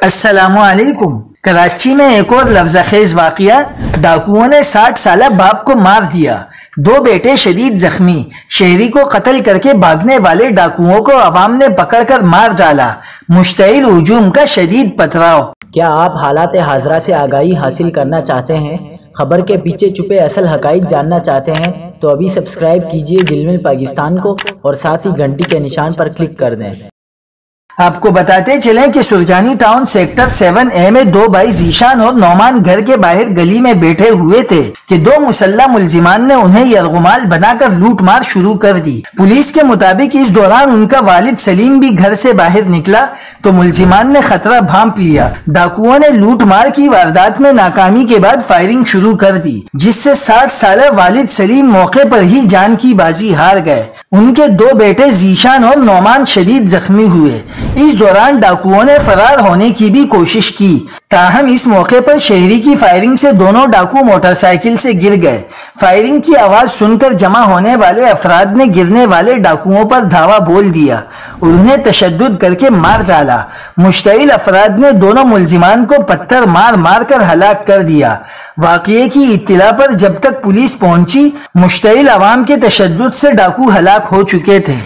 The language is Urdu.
السلام علیکم۔ کراچی میں ایک اور لفظ خیز واقعہ، ڈاکوؤں نے 60 سالہ باپ کو مار دیا، 2 بیٹے شدید زخمی، شہری کو قتل کر کے بھاگنے والے ڈاکوؤں کو عوام نے پکڑ کر مار ڈالا، مشتعل ہجوم کا شدید پتھراؤ۔ کیا آپ حالات حاضرہ سے آگاہی حاصل کرنا چاہتے ہیں؟ خبر کے پیچھے چھپے اصل حقائق جاننا چاہتے ہیں تو ابھی سبسکرائب کیجئے دل پاکستان کو اور ساتھ ہی گھنٹی کے نشان پر کلک کر دیں۔ آپ کو بتاتے چلیں کہ سرجانی ٹاؤن سیکٹر 7A میں 2 بھائی ذیشان اور نعمان گھر کے باہر گلی میں بیٹھے ہوئے تھے کہ 2 مسلح ملزمان نے انہیں یرغمال بنا کر لوٹ مار شروع کر دی۔ پولیس کے مطابق اس دوران ان کا والد سلیم بھی گھر سے باہر نکلا تو ملزمان نے خطرہ بھانپ لیا۔ ڈاکوؤں نے لوٹ مار کی واردات میں ناکامی کے بعد فائرنگ شروع کر دی، جس سے 60 سالہ والد سلیم موقع پر ہی جان کی بازی ہار گئے۔ ان کے 2 بیٹے ذیشان اور نعمان شدید زخمی ہوئے۔ اس دوران ڈاکوؤں نے فرار ہونے کی بھی کوشش کی، تاہم اس موقع پر شہری کی فائرنگ سے دونوں ڈاکو موٹر سائیکل سے گر گئے۔ فائرنگ کی آواز سن کر جمع ہونے والے افراد نے گرنے والے ڈاکوؤں پر دھاوا بول دیا اور انہیں تشدد کر کے مار ڈالا۔ مشتعل افراد نے دونوں ملزمان کو پتھر مار مار کر ہلاک کر دیا۔ واقعے کی اطلاع پر جب تک پولیس پہنچی، مشتعل عوام کے تشدد سے ڈاکو ہلاک ہو چکے تھے۔